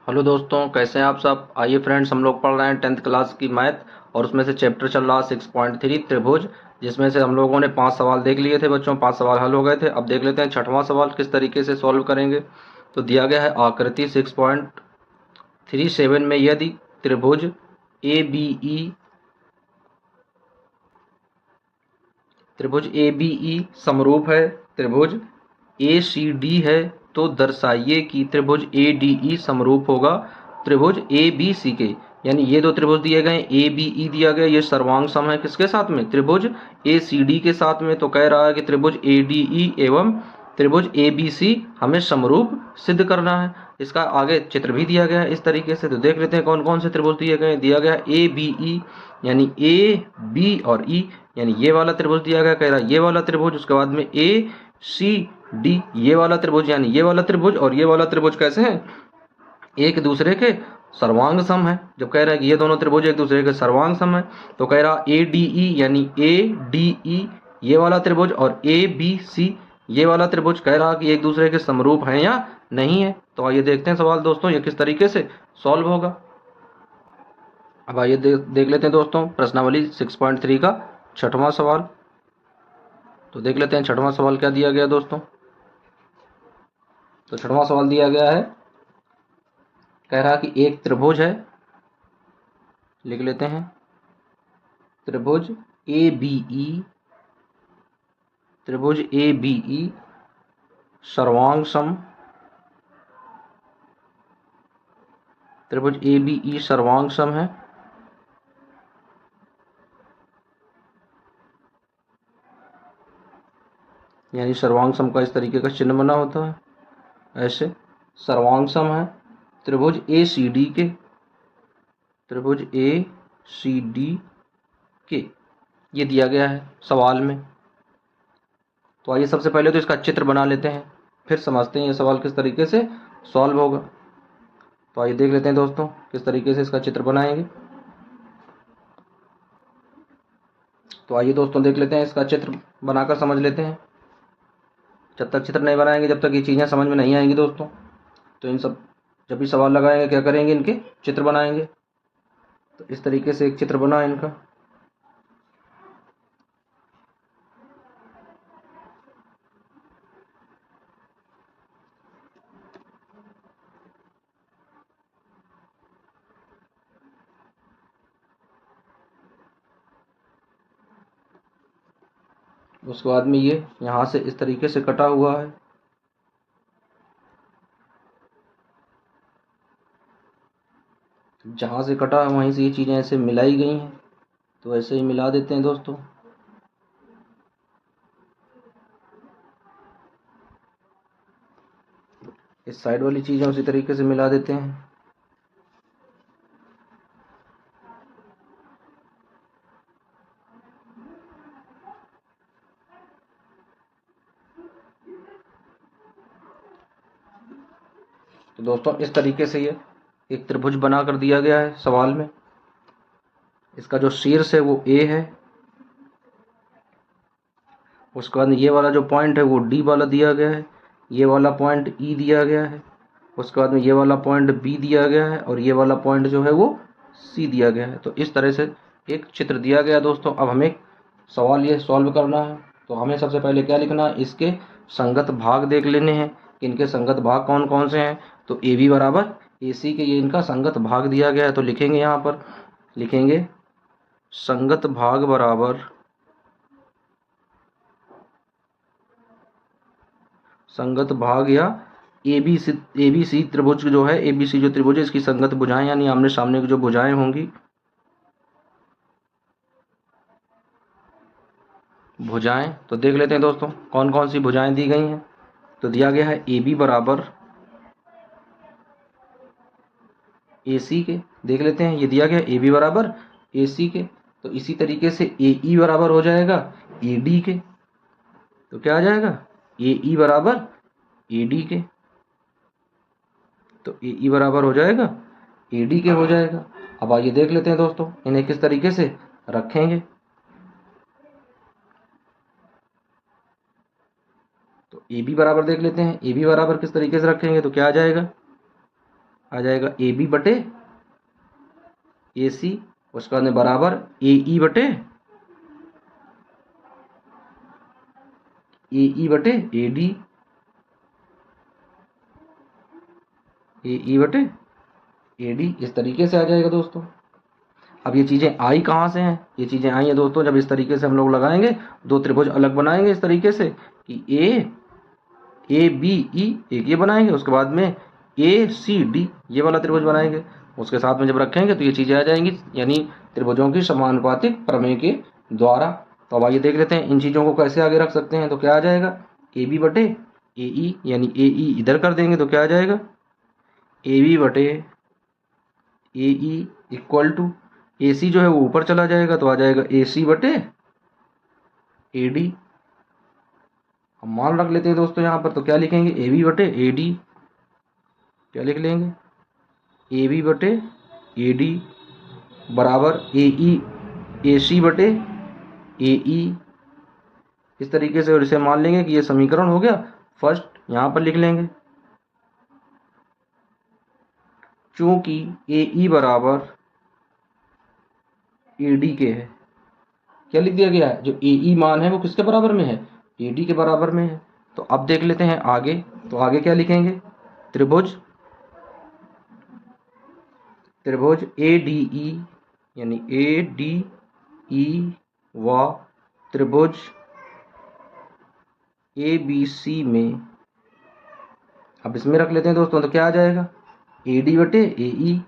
Hello दोस्तों, कैसे हैं आप सब। आइए फ्रेंड्स, हम लोग पढ़ रहे हैं 10th क्लास की मैथ और उसमें से चैप्टर चल रहा 6.3 त्रिभुज, जिसमें से हम लोगों ने 5 सवाल देख लिए थे बच्चों। 5 सवाल हल हो गए थे। अब देख लेते हैं छठवां सवाल किस तरीके से सॉल्व करेंगे। तो दिया गया है आकृति 6.37 में यदि त्रिभुज ए बी ई समरूप है, त्रिभुज ए सी डी है, तो दर्शाइए कि त्रिभुज ए डी ई समरूप होगा त्रिभुज ए बी सी के। यानी ये दो त्रिभुज दिए गए, ए बी ई दिया गया, ये सर्वांग सम है किसके साथ में, त्रिभुज ए सी डी के साथ में। तो कह रहा है कि त्रिभुज ए डी ई एवं त्रिभुज ए बी सी हमें समरूप सिद्ध करना है। इसका आगे चित्र भी दिया गया है इस तरीके से। तो देख लेते हैं कौन कौन से त्रिभुज दिए गए। दिया गया ए बी ई यानी ए बी और ई, यानी ये वाला त्रिभुज दिया गया, कह रहा है ये वाला त्रिभुज। उसके बाद में ए सी डी, ये वाला त्रिभुज, यानी ये वाला त्रिभुज और ये वाला त्रिभुज कैसे हैं, एक दूसरे के सर्वांग सम है। जब कह रहा है कि ये दोनों त्रिभुज एक दूसरे के सर्वांग सम है, तो कह रहा ए डी ई यानी ए डी ई ये वाला त्रिभुज और ए बी सी ये वाला त्रिभुज कह रहा कि एक दूसरे के समरूप हैं या नहीं है। तो आइए देखते हैं सवाल दोस्तों ये किस तरीके से सॉल्व होगा। अब आइए देख लेते हैं दोस्तों प्रश्नावली 6.3 का छठवां सवाल। तो देख लेते हैं छठवां सवाल क्या दिया गया दोस्तों। तो छठवां सवाल दिया गया है, कह रहा कि एक त्रिभुज है, लिख लेते हैं त्रिभुज ए बी ई, त्रिभुज ए बी ई सर्वांग सम, त्रिभुज ए बी ई सर्वांग सम है। यानी सर्वांग सम का इस तरीके का चिन्ह बना होता है, ऐसे सर्वांग सम है त्रिभुज ए सी डी के, त्रिभुज ए सी डी के, ये दिया गया है सवाल में। तो आइए सबसे पहले तो इसका चित्र बना लेते हैं, फिर समझते हैं ये सवाल किस तरीके से सॉल्व होगा। तो आइए देख लेते हैं दोस्तों किस तरीके से इसका चित्र बनाएंगे। तो आइए दोस्तों देख लेते हैं, इसका चित्र बनाकर समझ लेते हैं। जब तक चित्र नहीं बनाएंगे, जब तक ये चीज़ें समझ में नहीं आएंगी दोस्तों, तो इन सब जब भी सवाल लगाएंगे क्या करेंगे, इनके चित्र बनाएंगे। तो इस तरीके से एक चित्र बना इनका। उसके बाद में ये यहाँ से इस तरीके से कटा हुआ है। जहाँ से कटा है वहीं से ये चीज़ें ऐसे मिलाई गई हैं, तो ऐसे ही मिला देते हैं दोस्तों। इस साइड वाली चीज़ें उसी तरीके से मिला देते हैं। तो दोस्तों इस तरीके से ये एक त्रिभुज बना कर दिया गया है सवाल में। इसका जो शीर्ष है वो ए है, उसके बाद ये वाला जो पॉइंट है वो डी वाला दिया गया है, ये वाला पॉइंट ई दिया गया है, उसके बाद में ये वाला पॉइंट बी दिया गया है और ये वाला पॉइंट जो है वो सी दिया गया है। तो इस तरह से एक चित्र दिया गया दोस्तों। अब हमें सवाल ये सॉल्व करना है। तो हमें सबसे पहले क्या लिखना है, इसके संगत भाग देख लेने हैं कि इनके संगत भाग कौन कौन से हैं। तो ए बी बराबर ए सी के ये इनका संगत भाग दिया गया है। तो लिखेंगे यहाँ पर, लिखेंगे संगत भाग बराबर संगत भाग या ए बी सी त्रिभुज जो है, ए बी सी जो त्रिभुज है इसकी संगत भुजाएं यानी आमने सामने की जो भुजाएं होंगी, भुजाएं। तो देख लेते हैं दोस्तों कौन कौन सी भुजाएं दी गई हैं। तो दिया गया है ए बी बराबर ए सी के, देख लेते हैं ये दिया गया ए बी बराबर ए सी के। तो इसी तरीके से ए ई बराबर हो जाएगा ए डी के। तो क्या आ जाएगा, ए ई बराबर ए डी के। तो ए ई बराबर हो जाएगा ए डी के हो जाएगा। अब आइए देख लेते हैं दोस्तों इन्हें किस तरीके से रखेंगे। तो ए बी बराबर देख लेते हैं, ए बी बराबर किस तरीके से रखेंगे। तो क्या आ जाएगा, आ जाएगा ए बी बटे ए सी, उसके बाद में बराबर ए ई बटे ए डी, ए ई बटे ए डी, इस तरीके से आ जाएगा दोस्तों। अब ये चीज़ें आई कहाँ से हैं? ये चीज़ें आई हैं दोस्तों जब इस तरीके से हम लोग लगाएंगे, दो त्रिभुज अलग बनाएंगे इस तरीके से कि ए बी ई एक ये बनाएंगे, उसके बाद में ए सी डी ये वाला त्रिभुज बनाएंगे, उसके साथ में जब रखेंगे तो ये चीज़ें आ जाएंगी, यानी त्रिभुजों की समानुपातिक प्रमेय के द्वारा। तो अब आइए देख लेते हैं इन चीज़ों को कैसे आगे रख सकते हैं। तो क्या आ जाएगा, ए बी बटे ए ई, यानी ए ई इधर कर देंगे तो क्या आ जाएगा, ए बी बटे ए ई इक्वल टू ए सी जो है वो ऊपर चला जाएगा तो आ जाएगा ए सी बटे ए डी। हम मान रख लेते हैं दोस्तों यहाँ पर, तो क्या लिखेंगे, ए बी बटे ए डी, क्या लिख लेंगे, ए बी बटे ए डी बराबर ए सी बटे ए ई, इस तरीके से। और इसे मान लेंगे कि ये समीकरण हो गया फर्स्ट, यहाँ पर लिख लेंगे चूंकि ए ई बराबर ए डी के है, क्या लिख दिया गया है, जो ए ई मान है वो किसके बराबर में है, ए डी के बराबर में है। तो अब देख लेते हैं आगे, तो आगे क्या लिखेंगे, त्रिभुज ए डी ई, यानी ए डी ई व त्रिभुज ए बी सी में, अब इसमें रख लेते हैं दोस्तों, तो क्या आ जाएगा, ए डी बटे ए ई,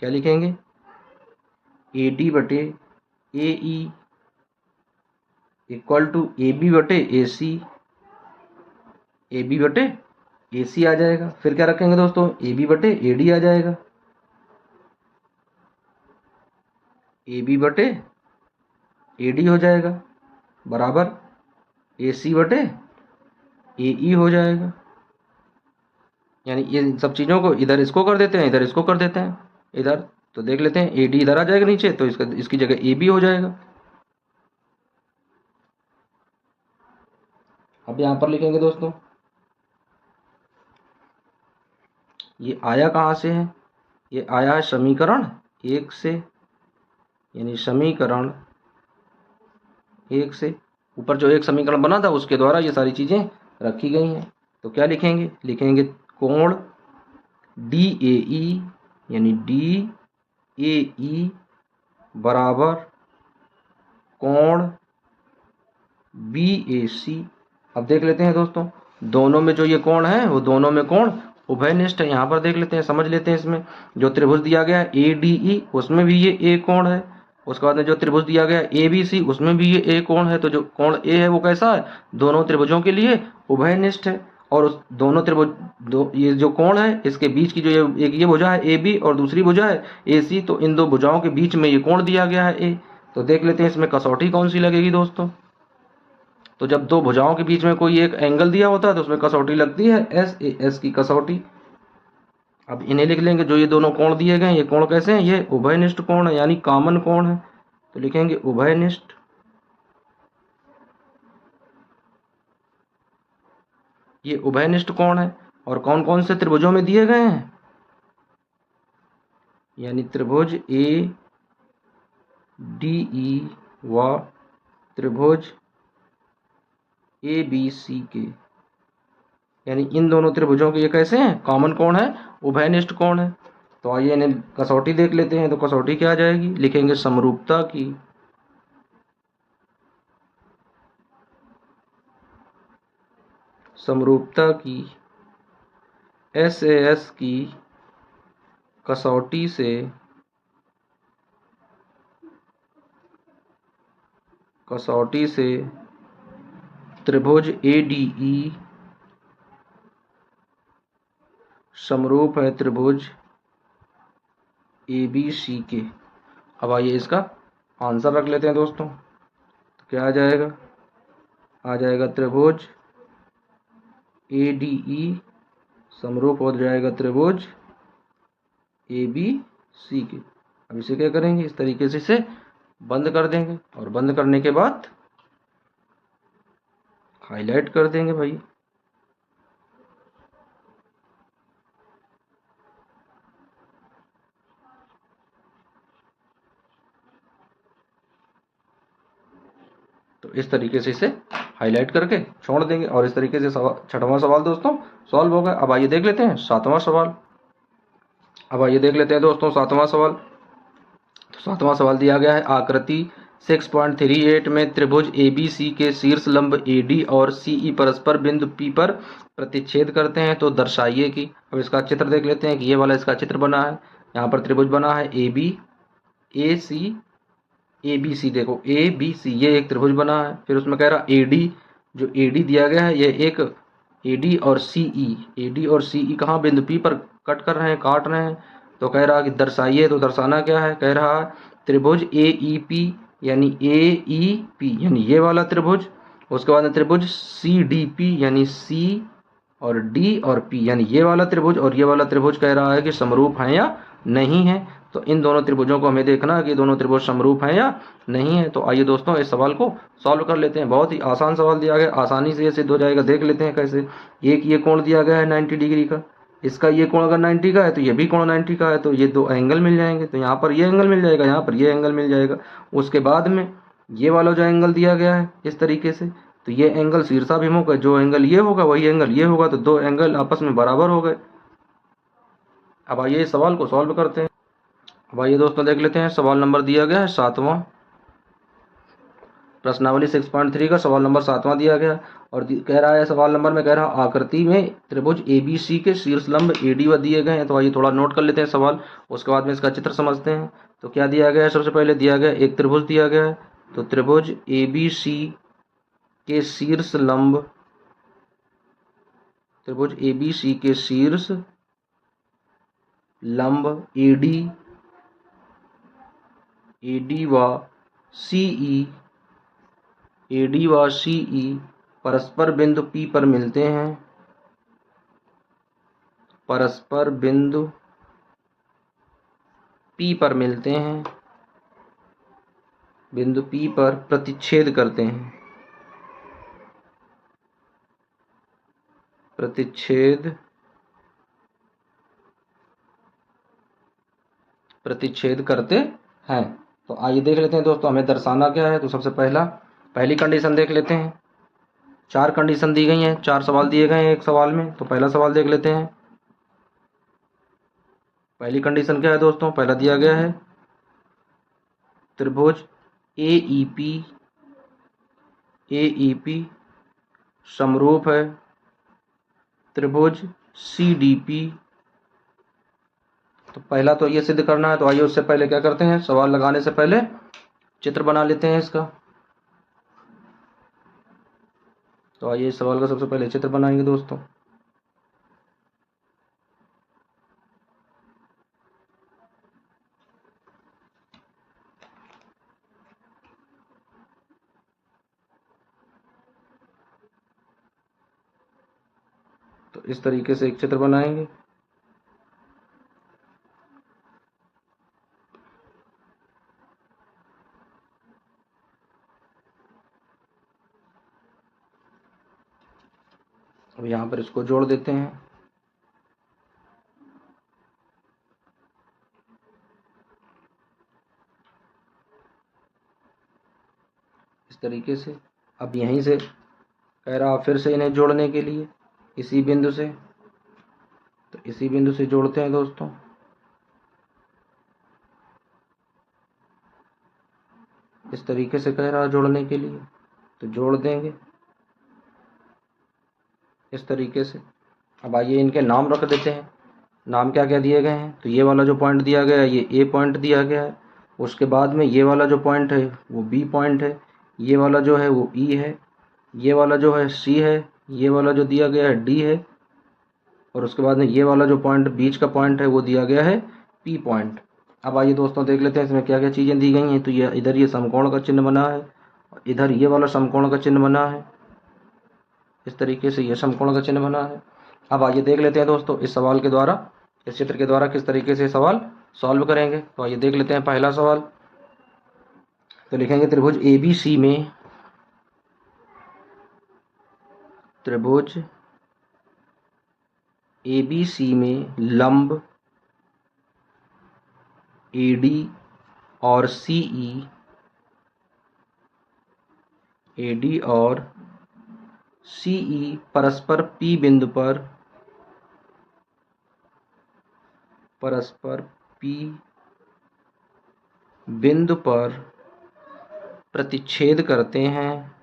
क्या लिखेंगे, ए डी बटे a e equal to a b बटे ए सी, ए बी बटे ए सी आ जाएगा। फिर क्या रखेंगे दोस्तों, ए बी बटे ए डी आ जाएगा, ए बी बटे ए डी हो जाएगा बराबर ए सी बटे ए ई हो जाएगा। यानी ये सब चीज़ों को इधर इसको कर देते हैं, इधर इसको कर देते हैं, इधर तो देख लेते हैं ए डी इधर आ जाएगा नीचे, तो इसकी जगह ए बी हो जाएगा। अब यहाँ पर लिखेंगे दोस्तों, ये आया कहाँ से है, ये आया है समीकरण 1 से, यानी समीकरण 1 से ऊपर जो एक समीकरण बना था उसके द्वारा ये सारी चीज़ें रखी गई हैं। तो क्या लिखेंगे, लिखेंगे कोण डी ए ई, यानी डी ए ई बराबर कोण बी ए सी। अब देख लेते हैं दोस्तों, दोनों में जो ये कोण है वो दोनों में कोण उभयनिष्ठ है। यहाँ पर देख लेते हैं, समझ लेते हैं, इसमें जो त्रिभुज दिया गया है ए डी ई उसमें भी ये ए कोण है, उसके बाद में जो त्रिभुज दिया गया है ए बी सी उसमें भी ये ए कोण है। तो जो कोण ए है वो कैसा है, दोनों त्रिभुजों के लिए उभयनिष्ठ है। और उस दोनों त्रिभुज ये जो कोण है इसके बीच की जो एक ये भुजा है ए बी और दूसरी भुजा है ए सी, तो इन दो भुजाओं के बीच में ये कोण दिया गया है ए। तो देख लेते हैं इसमें कसौटी कौन सी लगेगी दोस्तों। तो जब दो भुजाओं के बीच में कोई एक एंगल दिया होता है तो उसमें कसौटी लगती है एस की कसौटी। अब इन्हें लिख लेंगे, जो ये दोनों कोण दिए गए हैं ये कोण कैसे हैं, ये उभयनिष्ठ कोण है, यानी कॉमन कोण है। तो लिखेंगे उभयनिष्ठ, ये उभयनिष्ठ कोण है। और कौन कौन से त्रिभुजों में दिए गए हैं, यानी त्रिभुज ए डी ई व त्रिभुज ए बी सी के, यानी इन दोनों त्रिभुजों के ये कैसे हैं, कॉमन कोण है, उभयनिष्ठ कोण है। तो आइए इन्हें कसौटी देख लेते हैं। तो कसौटी क्या आ जाएगी, लिखेंगे समरूपता की, समरूपता की SAS की कसौटी से, कसौटी से त्रिभुज ADE समरूप है त्रिभुज ABC के। अब आइए इसका आंसर रख लेते हैं दोस्तों। तो क्या आ जाएगा, आ जाएगा त्रिभुज ADE समरूप हो जाएगा त्रिभुज ABC के। अब इसे क्या करेंगे, इस तरीके से इसे बंद कर देंगे और बंद करने के बाद हाईलाइट कर देंगे भाई। इस तरीके से इसे हाईलाइट करके छोड़ देंगे और इस तरीके से छठवां सवाल दोस्तों सॉल्व हो गया। अब आइए देख लेते हैं सातवां सवाल। अब आइए देख लेते हैं दोस्तों सातवां सवाल। तो सातवां सवाल दिया गया है आकृति 6.38 में त्रिभुज ABC के शीर्ष लंब AD और CE परस्पर बिंदु P पर प्रतिच्छेद करते हैं तो दर्शाइए कि। अब इसका चित्र देख लेते हैं कि ये वाला इसका चित्र बना है। यहाँ पर त्रिभुज बना है AB AC ABC, देखो ABC ये एक त्रिभुज बना है। फिर उसमें कह रहा AD, जो AD दिया गया है ये एक AD और CE कहाँ बिंदु P पर कट कर रहे हैं, काट रहे हैं। तो कह रहा कि दर्शाइए, तो दर्शाना क्या है, कह रहा त्रिभुज AEP यानी AEP यानी ये वाला त्रिभुज, उसके बाद त्रिभुज CDP यानी C और D और P यानी ये वाला त्रिभुज और ये वाला त्रिभुज कह रहा है कि समरूप है या नहीं है। तो इन दोनों त्रिभुजों को हमें देखना है कि दोनों त्रिभुज समरूप हैं या नहीं है। तो आइए दोस्तों इस सवाल को सॉल्व कर लेते हैं। बहुत ही आसान सवाल दिया गया, आसानी से ये सिद्ध हो जाएगा। देख लेते हैं कैसे। एक ये कोण दिया गया है 90 डिग्री का, इसका ये कोण अगर 90 का है तो ये भी कोण 90 का है, तो ये दो एंगल मिल जाएंगे। तो यहाँ पर ये एंगल मिल जाएगा, यहाँ पर ये एंगल मिल जाएगा। उसके बाद में ये वाला जो एंगल दिया गया है इस तरीके से, तो ये एंगल शीर्षाभिमुख है, जो एंगल ये होगा वही एंगल ये होगा, तो दो एंगल आपस में बराबर हो गए। अब आइए इस सवाल को सॉल्व करते हैं। अब आइए दोस्तों देख लेते हैं सवाल नंबर दिया गया है सातवां। प्रश्नावली 6.3 का सवाल नंबर सातवां दिया गया और कह रहा है सवाल नंबर में कह रहा आकृति में त्रिभुज ABC के शीर्ष लंब AD व दिए गए हैं। तो आइए थोड़ा नोट कर लेते हैं सवाल, उसके बाद में इसका चित्र समझते हैं। तो क्या दिया गया है, सबसे पहले दिया गया एक त्रिभुज दिया गया है। तो त्रिभुज ABC के शीर्ष लंब, त्रिभुज ABC के शीर्ष लंब AD व CE परस्पर बिंदु P पर मिलते हैं, परस्पर बिंदु P पर मिलते हैं, बिंदु P पर प्रतिच्छेद करते हैं, प्रतिच्छेद करते हैं। तो आइए देख लेते हैं दोस्तों हमें दर्शाना क्या है। तो सबसे पहली कंडीशन देख लेते हैं। चार कंडीशन दी गई हैं, चार सवाल दिए गए हैं एक सवाल में। तो पहला सवाल देख लेते हैं। पहली कंडीशन क्या है दोस्तों, पहला दिया गया है त्रिभुज AEP समरूप है त्रिभुज CDP। तो पहला तो ये सिद्ध करना है। तो आइए उससे पहले क्या करते हैं, सवाल लगाने से पहले चित्र बना लेते हैं इसका। तो आइए इस सवाल का सबसे पहले चित्र बनाएंगे दोस्तों। तो इस तरीके से एक चित्र बनाएंगे। अब यहाँ पर इसको जोड़ देते हैं। इस तरीके से। अब यहीं से कह रहा फिर से इन्हें जोड़ने के लिए इसी बिंदु से, तो इसी बिंदु से जोड़ते हैं दोस्तों। इस तरीके से कह रहा जोड़ने के लिए, तो जोड़ देंगे इस तरीके से। अब आइए इनके नाम रख देते हैं। नाम क्या क्या दिए गए हैं, तो ये वाला जो पॉइंट दिया गया है ये A पॉइंट दिया गया है। उसके बाद में ये वाला जो पॉइंट है वो B पॉइंट है। ये वाला जो है वो E है। ये वाला जो है C है। ये वाला जो दिया गया है D है। और उसके बाद में ये वाला जो पॉइंट बीच का पॉइंट है वो दिया गया है P पॉइंट। अब आइए दोस्तों देख लेते हैं इसमें क्या क्या चीज़ें दी गई हैं। तो ये इधर ये समकोण का चिन्ह बना है, इधर ये वाला समकोण का चिन्ह बना है। इस तरीके से ये समकोण का चिन्ह बना है। अब आइए देख लेते हैं दोस्तों इस सवाल के द्वारा, इस चित्र के द्वारा किस तरीके से सवाल सॉल्व करेंगे। तो आइए देख लेते हैं पहला सवाल। तो लिखेंगे त्रिभुज ABC में, त्रिभुज ABC में लंब AD और CE AD और CE परस्पर P बिंदु पर प्रतिच्छेद करते हैं।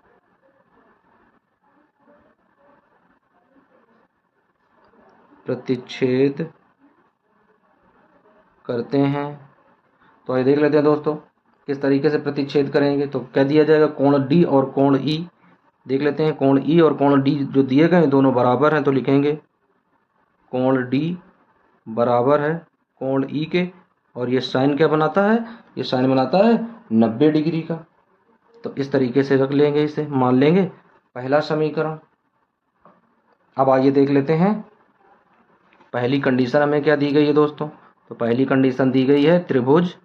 तो आइए देख लेते हैं दोस्तों किस तरीके से प्रतिच्छेद करेंगे। तो क्या दिया जाएगा, कोण D और कोण E। देख लेते हैं, कोण E और कोण D जो दिए गए दोनों बराबर हैं, तो लिखेंगे कोण D बराबर है कोण E के, और ये साइन क्या बनाता है, ये साइन बनाता है 90 डिग्री का। तो इस तरीके से रख लेंगे, इसे मान लेंगे पहला समीकरण। अब आइए देख लेते हैं पहली कंडीशन हमें क्या दी गई है दोस्तों। तो पहली कंडीशन दी गई है त्रिभुज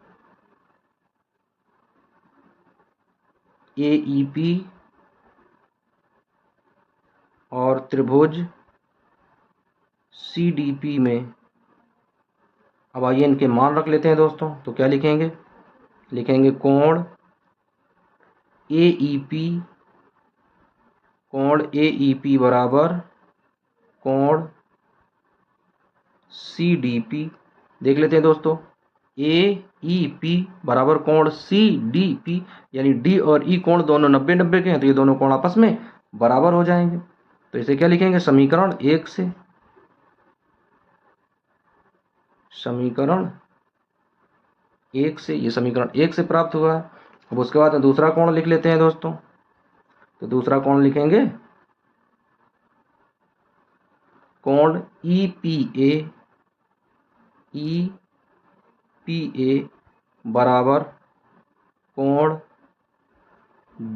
AEP और त्रिभुज CDP में। अब आइए इनके मान रख लेते हैं दोस्तों। तो क्या लिखेंगे, कोण AEP बराबर कोण CDP। देख लेते हैं दोस्तों, AEP बराबर कोण CDP, यानी D और E कोण दोनों 90-90 के हैं, तो ये दोनों कोण आपस में बराबर हो जाएंगे। तो इसे क्या लिखेंगे, समीकरण 1 से। ये समीकरण 1 से प्राप्त हुआ है। अब उसके बाद दूसरा कोण लिख लेते हैं दोस्तों। तो दूसरा कोण लिखेंगे कोण EPA बराबर कोण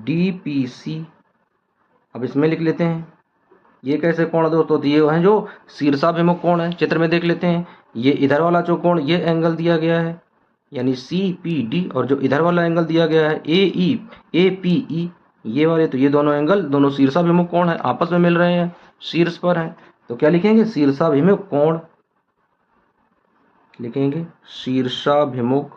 DPC। अब इसमें लिख लेते हैं, ये कैसे कोण दोस्तों दिए हुए हैं, जो शीर्षाभिमुख कोण है। चित्र में देख लेते हैं, ये इधर वाला जो कोण, ये एंगल दिया गया है यानी CPD, और जो इधर वाला एंगल दिया गया है APE, ये वाले, तो ये दोनों एंगल दोनों शीर्षाभिमुख कोण है, आपस में मिल रहे हैं, शीर्ष पर हैं। तो क्या लिखेंगे, शीर्षाभिमुख कोण लिखेंगे, शीर्षाभिमुख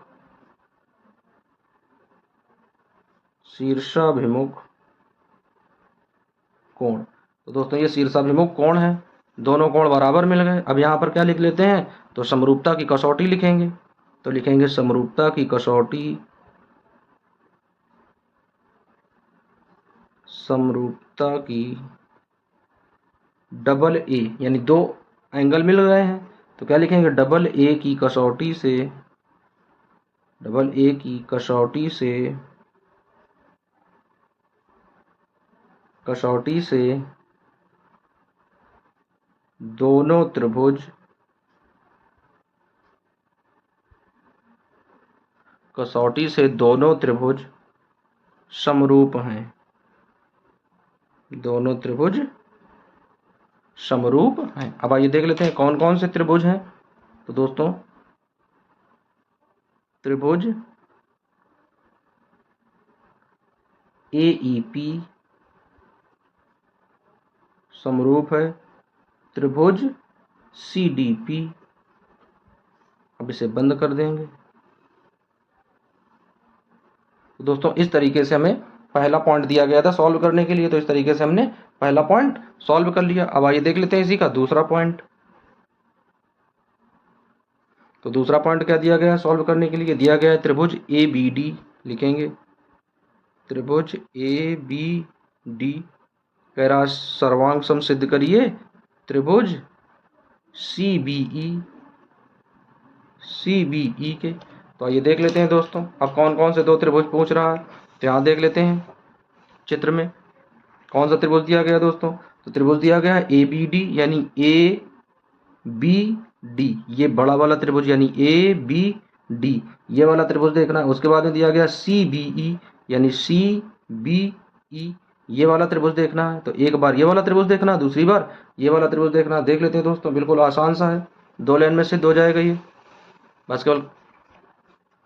कोण। तो दोस्तों ये शीर्षाभिमुख कोण है, दोनों कोण बराबर मिल गए। अब यहाँ पर क्या लिख लेते हैं, तो समरूपता की कसौटी लिखेंगे। तो लिखेंगे समरूपता की कसौटी, डबल ए, यानी दो एंगल मिल गए हैं, तो क्या लिखेंगे, डबल ए की कसौटी से दोनों त्रिभुज समरूप हैं। अब आइए देख लेते हैं कौन कौन से त्रिभुज हैं। तो दोस्तों त्रिभुज AEP समरूप है त्रिभुज CDP। अब इसे बंद कर देंगे। तो दोस्तों इस तरीके से हमें पहला पॉइंट दिया गया था सॉल्व करने के लिए, तो इस तरीके से हमने पहला पॉइंट सॉल्व कर लिया। अब आइए देख लेते हैं इसी का दूसरा पॉइंट। तो दूसरा पॉइंट क्या दिया गया है सॉल्व करने के लिए, दिया गया है त्रिभुज ABD। लिखेंगे त्रिभुज ABD, कह रहा सर्वांग सम सिद्ध करिए त्रिभुज CBE के। तो आइए देख लेते हैं दोस्तों, अब कौन कौन से दो त्रिभुज पूछ रहा है। तो यहाँ देख लेते हैं चित्र में कौन सा त्रिभुज दिया गया दोस्तों। तो त्रिभुज दिया गया है ABD यानी ABD, ये बड़ा वाला त्रिभुज यानी ABD, ये वाला त्रिभुज देखना है। उसके बाद में दिया गया CBE यानी CBE, ये वाला त्रिभुज देखना है। तो एक बार ये वाला त्रिभुज देखना, दूसरी बार ये वाला त्रिभुज देखना। देख लेते हैं दोस्तों, बिल्कुल आसान सा है, 2 लाइन में सिद्ध हो जाएगा ये। बस केवल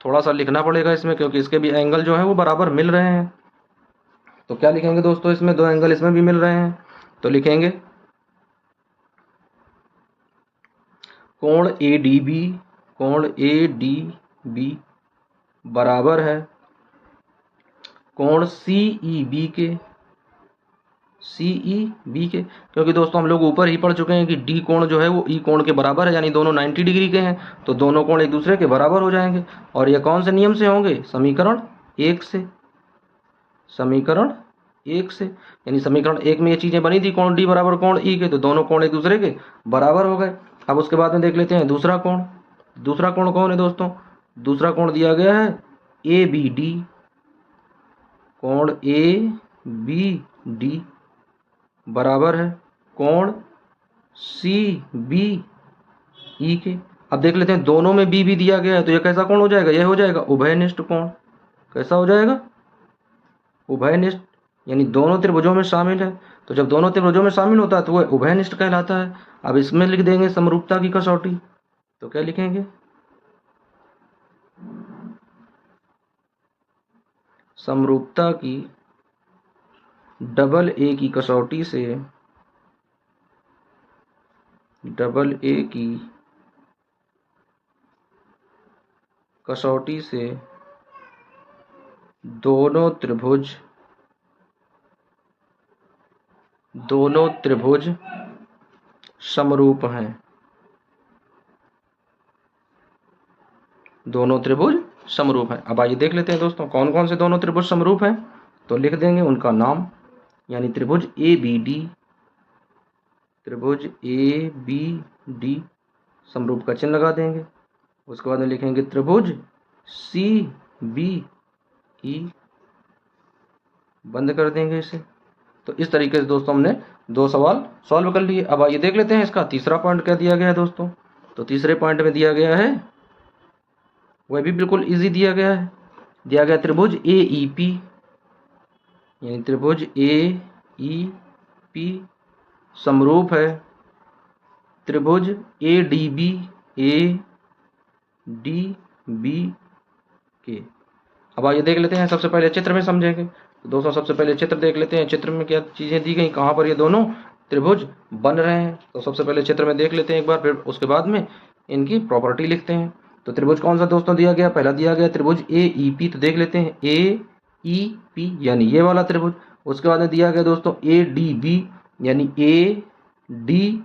थोड़ा सा लिखना पड़ेगा इसमें, क्योंकि इसके भी एंगल जो है वो बराबर मिल रहे हैं। तो क्या लिखेंगे दोस्तों, इसमें 2 एंगल इसमें भी मिल रहे हैं, तो लिखेंगे कोण ADB बराबर है कोण CEB के। सी ई बी के, क्योंकि दोस्तों हम लोग ऊपर ही पढ़ चुके हैं कि डी कोण जो है वो ई कोण के बराबर है, यानी दोनों 90 डिग्री के हैं, तो दोनों कोण एक दूसरे के बराबर हो जाएंगे। और ये कौन से नियम से होंगे? समीकरण 1 से। समीकरण 1 से, यानी समीकरण 1 में ये चीज़ें बनी थी, कोण डी बराबर कोण ई के, तो दोनों कोण एक दूसरे के बराबर हो गए। अब उसके बाद में देख लेते हैं दूसरा कोण। दूसरा कोण कौन है दोस्तों? दूसरा कोण दिया गया है ए बी डी। कोण ए बी डी बराबर है कोण सी बी ई के। अब देख लेते हैं दोनों में बी भी दिया गया है, तो यह कैसा कोण हो जाएगा? यह हो जाएगा उभयनिष्ठ कोण। कैसा हो जाएगा? उभयनिष्ठ, यानी दोनों त्रिभुजों में शामिल है। तो जब दोनों त्रिभुजों में शामिल होता है तो वह उभयनिष्ठ कहलाता है। अब इसमें लिख देंगे समरूपता की कसौटी। तो क्या लिखेंगे? समरूपता की डबल ए की कसौटी से, डबल ए की कसौटी से दोनों त्रिभुज समरूप हैं। दोनों त्रिभुज समरूप हैं। अब आइए देख लेते हैं दोस्तों कौन कौन से दोनों त्रिभुज समरूप हैं। तो लिख देंगे उनका नाम, यानी त्रिभुज ए बी डी, त्रिभुज ए बी डी समरूप का चिन्ह लगा देंगे। उसके बाद में लिखेंगे त्रिभुज सी बी ई, बंद कर देंगे इसे। तो इस तरीके से दोस्तों हमने 2 सवाल सॉल्व कर लिए। अब आइए देख लेते हैं इसका तीसरा पॉइंट क्या दिया गया है दोस्तों। तो तीसरे पॉइंट में दिया गया है, वह भी बिल्कुल इजी दिया गया है। दिया गया त्रिभुज ए ई पी, यानी त्रिभुज ए ई पी समरूप है त्रिभुज A D B, A D B के। अब आइए देख लेते हैं, सबसे पहले चित्र में समझेंगे। तो दोस्तों सबसे पहले चित्र देख लेते हैं, चित्र में क्या चीज़ें दी गई, कहाँ पर ये दोनों त्रिभुज बन रहे हैं। तो सबसे पहले चित्र में देख लेते हैं एक बार, फिर उसके बाद में इनकी प्रॉपर्टी लिखते हैं। तो त्रिभुज कौन सा दोस्तों दिया गया? पहला दिया गया त्रिभुज ए ई पी। तो देख लेते हैं ए ई पी, यानी ये वाला त्रिभुज। उसके बाद में दिया गया दोस्तों ए डी बी, यानी ए डी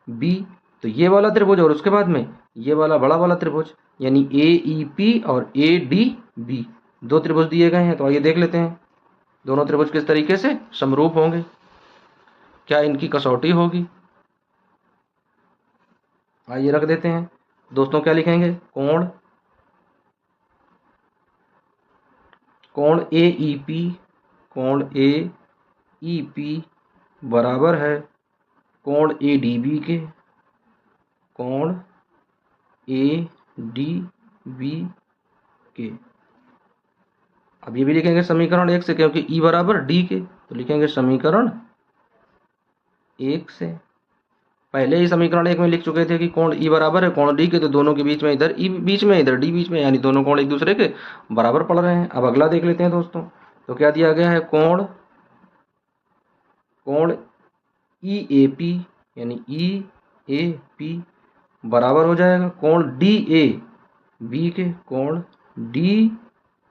बी, तो ये वाला त्रिभुज। और उसके बाद में ये वाला बड़ा वाला त्रिभुज, यानी ए ई पी और ए डी बी, 2 त्रिभुज दिए गए हैं। तो आइए देख लेते हैं दोनों त्रिभुज किस तरीके से समरूप होंगे, क्या इनकी कसौटी होगी। आइए रख देते हैं दोस्तों, क्या लिखेंगे? कोण ए ई पी, कोण ए ई पी बराबर है कोण ए डी बी के, कोण ए डी बी के। अब ये भी लिखेंगे समीकरण 1 से, क्योंकि ई बराबर डी के, तो लिखेंगे समीकरण 1 से। पहले ही समीकरण 1 में लिख चुके थे कि कोण ई बराबर है कोण डी के, तो दोनों के बीच में इधर ई बीच में इधर डी बीच में, यानी दोनों कोण एक दूसरे के बराबर पड़ रहे हैं। अब अगला देख लेते हैं दोस्तों। तो क्या दिया गया है? कोण ई ए पी, यानी ई ए पी बराबर हो जाएगा कोण डी ए बी के, कोण डी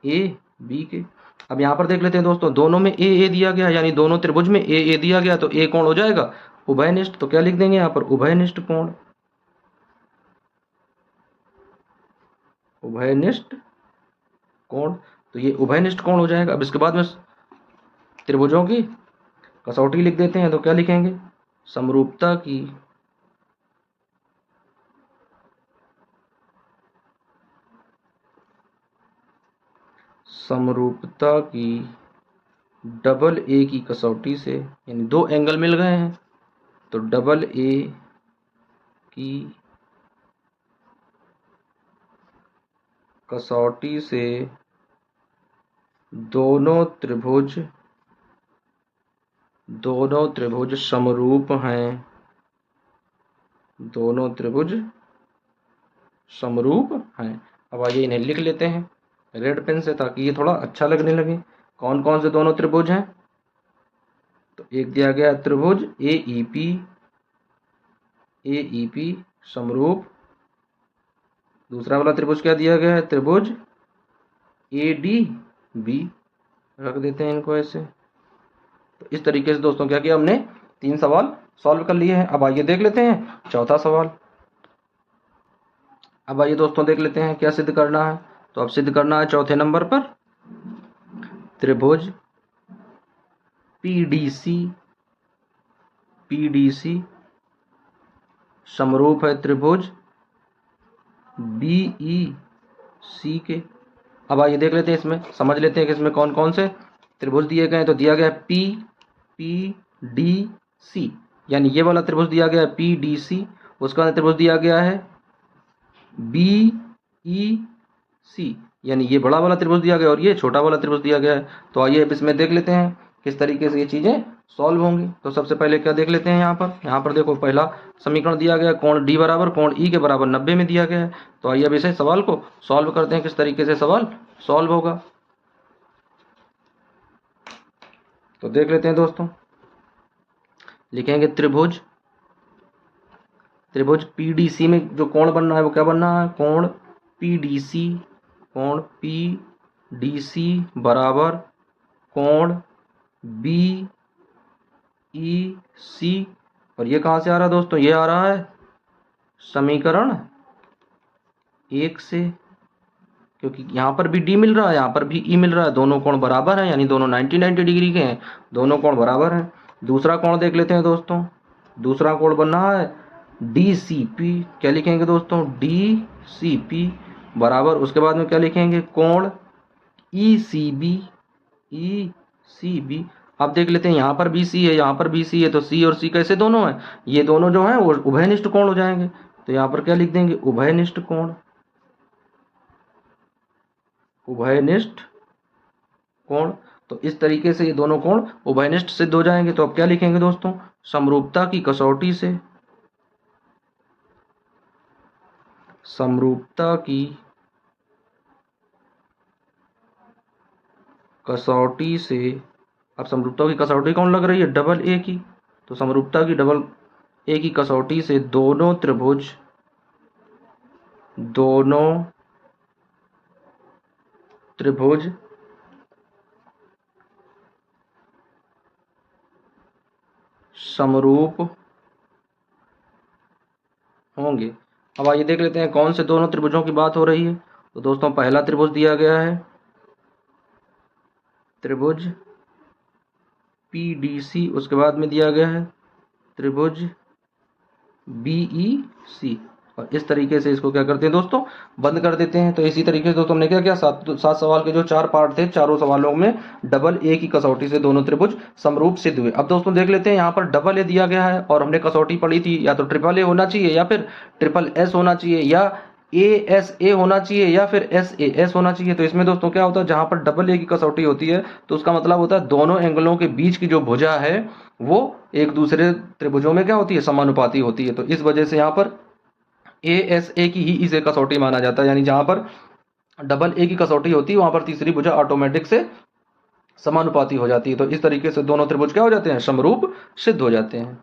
ए बी के। अब यहाँ पर देख लेते हैं दोस्तों, दोनों में ए दिया गया, यानी दोनों त्रिभुज में ए दिया गया, तो ए कोण हो जाएगा उभयनिष्ठ। तो क्या लिख देंगे यहाँ पर? उभयनिष्ठ कोण, उभयनिष्ठ कोण। तो ये उभयनिष्ठ कोण हो जाएगा। अब इसके बाद में त्रिभुजों की कसौटी लिख देते हैं। तो क्या लिखेंगे? समरूपता की डबल ए की कसौटी से, यानी 2 एंगल मिल गए हैं, तो डबल ए की कसौटी से दोनों त्रिभुज समरूप हैं, दोनों त्रिभुज समरूप हैं। अब आइए इन्हें लिख लेते हैं रेड पेन से, ताकि ये थोड़ा अच्छा लगने लगे। कौन कौन से दोनों त्रिभुज हैं? तो एक दिया गया त्रिभुज ए ई पी समरूप। दूसरा वाला त्रिभुज क्या दिया गया है? त्रिभुज ए डी बी, रख देते हैं इनको ऐसे। तो इस तरीके से दोस्तों क्या किया हमने, 3 सवाल सॉल्व कर लिए हैं। अब आइए देख लेते हैं चौथा सवाल। अब आइए दोस्तों देख लेते हैं क्या सिद्ध करना है। तो अब सिद्ध करना है चौथे नंबर पर, त्रिभुज पीडीसी समरूप है त्रिभुज बीईसी के। अब आइए देख लेते हैं, इसमें समझ लेते हैं कि इसमें कौन कौन से त्रिभुज दिए गए हैं। तो दिया गया है पीडीसी, यानी ये वाला त्रिभुज दिया गया है पीडीसी, उसका त्रिभुज दिया गया है बीईसी, यानी ये बड़ा वाला त्रिभुज दिया गया और ये छोटा वाला त्रिभुज दिया गया है। तो आइए अब इसमें देख लेते हैं किस तरीके से ये चीजें सॉल्व होंगी। तो सबसे पहले क्या देख लेते हैं, यहाँ पर देखो पहला समीकरण दिया गया कोण डी बराबर कोण ई के बराबर 90 में दिया गया है। तो आइए अब इसे सवाल को सॉल्व करते हैं, किस तरीके से सवाल सॉल्व होगा। तो देख लेते हैं दोस्तों, लिखेंगे त्रिभुज पीडीसी में जो कोण बनना है वो क्या बनना है, कोण पीडीसी बराबर कोण बीईसी। और ये कहाँ से आ रहा है दोस्तों, ये आ रहा है समीकरण 1 से, क्योंकि यहाँ पर भी डी मिल रहा है, यहाँ पर भी ई मिल रहा है, दोनों कोण बराबर हैं, यानी दोनों 90 डिग्री के हैं, दोनों कोण बराबर हैं। दूसरा कोण देख लेते हैं दोस्तों, दूसरा कोण बनना है डीसीपी। क्या लिखेंगे दोस्तों, डीसीपी बराबर, उसके बाद में क्या लिखेंगे, कोण ईसीबी। अब देख लेते हैं यहाँ पर भी सी है, यहाँ पर भी सी है, तो सी और सी कैसे दोनों हैं, ये दोनों जो हैं वो उभयनिष्ठ कोण हो जाएंगे। तो यहाँ पर क्या लिख देंगे, उभयनिष्ठ कोण। तो इस तरीके से ये दोनों कोण उभयनिष्ठ सिद्ध हो जाएंगे। तो अब क्या लिखेंगे दोस्तों, समरूपता की कसौटी से अब समरूपता की कसौटी कौन लग रही है, डबल ए की। तो समरूपता की डबल ए की कसौटी से दोनों त्रिभुज समरूप होंगे। अब आइए देख लेते हैं कौन से दोनों त्रिभुजों की बात हो रही है। तो दोस्तों पहला त्रिभुज दिया गया है त्रिभुज पीडीसी, उसके बाद में दिया गया है त्रिभुज बीईसी। और इस तरीके से इसको क्या करते हैं दोस्तों, बंद कर देते हैं। तो इसी तरीके से दोस्तों हमने क्या किया, सात सवाल के जो 4 पार्ट थे, चारों सवालों में डबल ए की कसौटी से दोनों त्रिभुज समरूप सिद्ध हुए। अब दोस्तों देख लेते हैं, यहाँ पर डबल ए दिया गया है और हमने कसौटी पढ़ी थी, या तो ट्रिपल ए होना चाहिए, या फिर ट्रिपल एस होना चाहिए, या ए होना चाहिए, या फिर एस होना चाहिए। तो इसमें दोस्तों क्या होता है, जहां पर डबल ए की कसौटी होती है तो उसका मतलब होता है दोनों एंगलों के बीच की जो भुजा है वो एक दूसरे त्रिभुजों में क्या होती है, समानुपाती होती है। तो इस वजह से यहाँ पर ए की ही इसे कसौटी माना जाता है, यानी जहां पर डबल ए की कसौटी होती है वहां पर तीसरी भुजा ऑटोमेटिक से समानुपाती हो जाती है। तो इस तरीके से दोनों त्रिभुज क्या हो जाते हैं, समरूप सिद्ध हो जाते हैं।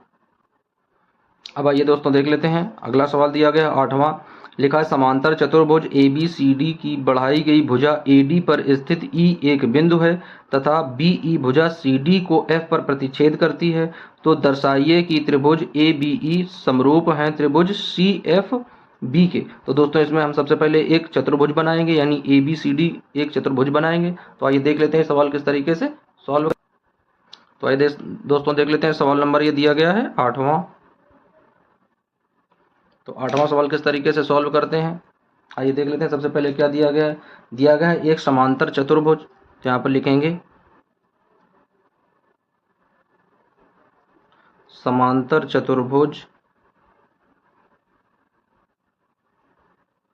अब आइए दोस्तों देख लेते हैं, अगला सवाल दिया गया 8वां, लिखा है समांतर चतुर्भुज ABCD की बढ़ाई गई भुजा AD पर स्थित E एक बिंदु है तथा BE भुजा CD को F पर प्रतिच्छेद करती है। तो दर्शाइए कि त्रिभुज ABE समरूप हैं त्रिभुज CFB के। तो दोस्तों इसमें हम सबसे पहले एक चतुर्भुज बनाएंगे, यानी ABCD एक चतुर्भुज बनाएंगे। तो आइए देख लेते हैं सवाल किस तरीके से सॉल्व। तो आइए दोस्तों देख लेते हैं, सवाल नंबर ये दिया गया है 8वां। तो 8वां सवाल किस तरीके से सॉल्व करते हैं, आइए देख लेते हैं। सबसे पहले क्या दिया गया है, दिया गया है एक समांतर चतुर्भुज। तो यहाँ पर लिखेंगे समांतर चतुर्भुज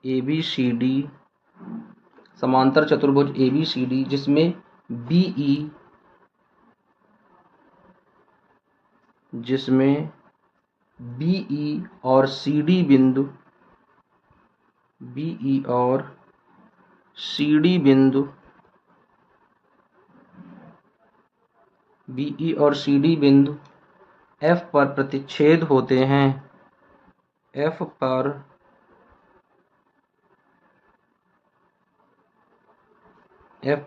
ABCD, समांतर चतुर्भुज ABCD जिसमें BE और CD बिंदु F पर प्रतिच्छेद होते हैं, F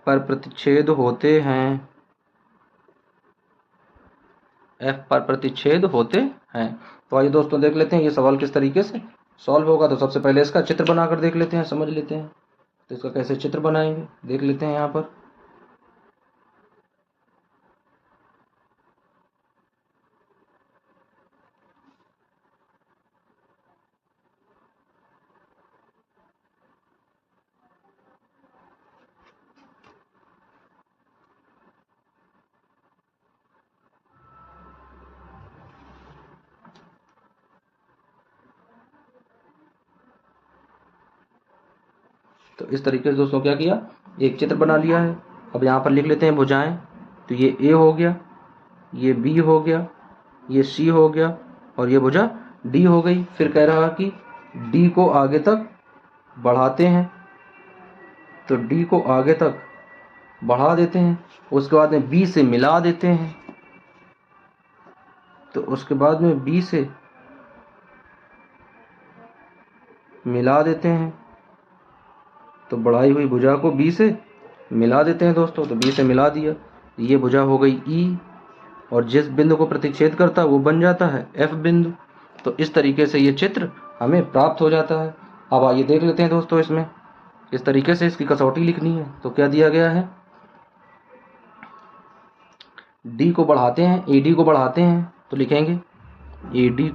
पर प्रतिच्छेद होते हैं एफ पर प्रतिच्छेद होते हैं। तो आइए दोस्तों देख लेते हैं ये सवाल किस तरीके से सॉल्व होगा। तो सबसे पहले इसका चित्र बनाकर देख लेते हैं, समझ लेते हैं। तो इसका कैसे चित्र बनाएंगे देख लेते हैं यहाँ पर। तो इस तरीके से दोस्तों क्या किया, एक चित्र बना लिया है। अब यहाँ पर लिख लेते हैं भुजाएं। तो ये ए हो गया, ये बी हो गया, ये सी हो गया और ये भुजा डी हो गई। फिर कह रहा कि डी को आगे तक बढ़ाते हैं। तो डी को आगे तक बढ़ा देते हैं, उसके बाद में बी से मिला देते हैं। तो उसके बाद में बी से मिला देते हैं। तो बढ़ाई हुई भुजा को बी से मिला देते हैं दोस्तों। तो बी से मिला दिया, ये भुजा हो गई ई, और जिस बिंदु को प्रतिच्छेद करता है वो बन जाता है एफ बिंदु। तो इस तरीके से ये चित्र हमें प्राप्त हो जाता है। अब आइए देख लेते हैं दोस्तों, इसमें इस तरीके से इसकी कसौटी लिखनी है। तो क्या दिया गया है, डी को बढ़ाते हैं, ए डी को बढ़ाते हैं। तो लिखेंगे ए डी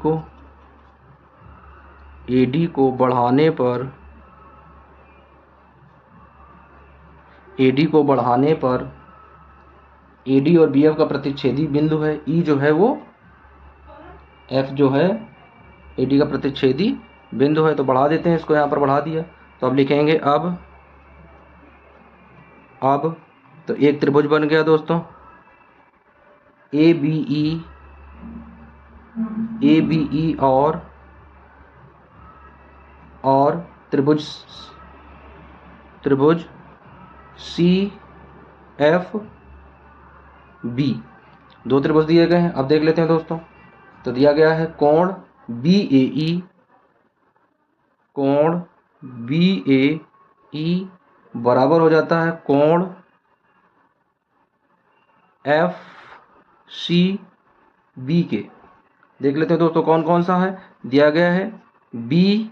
को बढ़ाने पर ए डी और बी एफ का प्रतिच्छेदी बिंदु है। ई जो है वो एफ जो है ए डी का प्रतिच्छेदी बिंदु है। तो बढ़ा देते हैं इसको, यहाँ पर बढ़ा दिया। तो अब लिखेंगे अब तो एक त्रिभुज बन गया दोस्तों, ए बी ई और त्रिभुज सी एफ बी, दो त्रिभुज दिए गए हैं। अब देख लेते हैं दोस्तों। तो दिया गया है कोण बी ए ई बराबर हो जाता है कोण एफ सी बी के। देख लेते हैं दोस्तों कौन कौन सा है। दिया गया है बी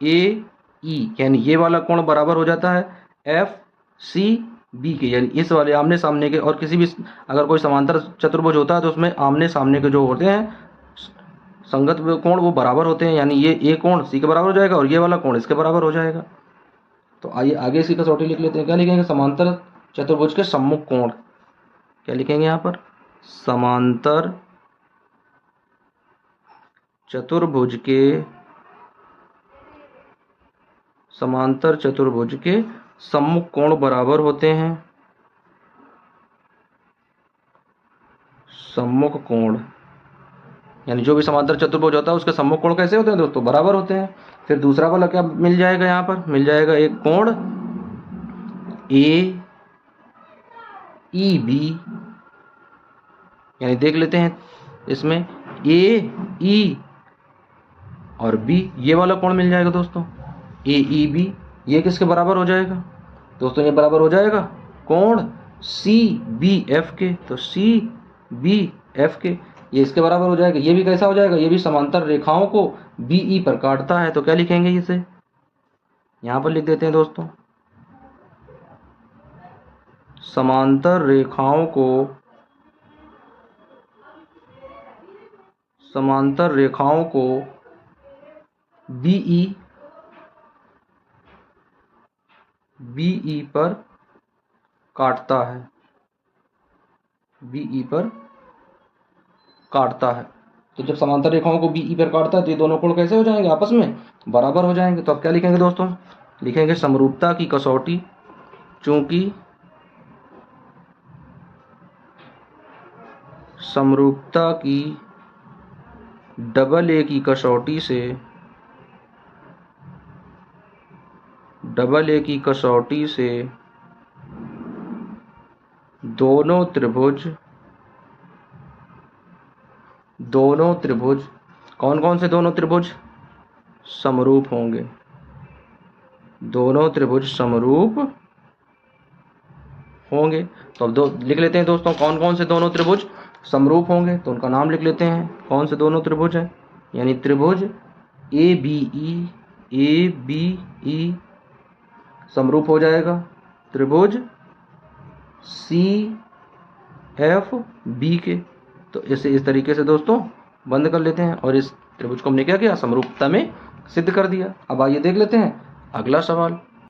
ए ई, यानी ये वाला कोण बराबर हो जाता है एफ सी बी के, यानी इस वाले आमने सामने के। और किसी भी अगर कोई समांतर चतुर्भुज होता है तो उसमें आमने सामने के जो होते हैं संगत कोण वो बराबर होते हैं। यानी ये ए कोण सी के बराबर हो जाएगा और ये वाला कोण इसके बराबर हो जाएगा। तो आइए आगे इसकी कसौटी लिख लेते हैं। क्या लिखेंगे, समांतर चतुर्भुज के सम्मुख कोण। क्या लिखेंगे यहाँ पर, समांतर चतुर्भुज के सम्मुख कोण बराबर होते हैं, सम्मुख कोण यानी जो भी समांतर चतुर्भुज होता है उसके सम्मुख कोण कैसे होते हैं दोस्तों, बराबर होते हैं। फिर दूसरा वाला क्या मिल जाएगा, यहाँ पर मिल जाएगा एक कोण ए ई बी, यानी देख लेते हैं इसमें ए ई और बी, ये वाला कोण मिल जाएगा दोस्तों ए ई बी। ये किसके बराबर हो जाएगा दोस्तों, ये बराबर हो जाएगा कोण सी बी एफ के। तो सी बी एफ के ये इसके बराबर हो जाएगा। ये भी कैसा हो जाएगा, ये भी समांतर रेखाओं को बी ई पर काटता है। तो क्या लिखेंगे इसे, यहां पर लिख देते हैं दोस्तों, समांतर रेखाओं को बी ई पर काटता है। तो जब समांतर रेखाओं को बी ई पर काटता है तो ये दोनों कोण कैसे हो जाएंगे, आपस में बराबर हो जाएंगे। तो अब क्या लिखेंगे दोस्तों, लिखेंगे समरूपता की कसौटी, चूंकि समरूपता की डबल ए की कसौटी से दोनों त्रिभुज कौन कौन से दोनों त्रिभुज समरूप होंगे, दोनों त्रिभुज समरूप होंगे। तो अब लिख लेते हैं दोस्तों कौन कौन से दोनों त्रिभुज समरूप होंगे तो उनका नाम लिख लेते हैं। कौन से दोनों त्रिभुज हैं, यानी त्रिभुज ए बी ई समरूप हो जाएगा त्रिभुज सी एफ बी के। तो इसे इस तरीके से दोस्तों बंद कर लेते हैं और इस त्रिभुज को हमने क्या किया, समरूपता में सिद्ध कर दिया। अब आइए देख लेते हैं अगला सवाल।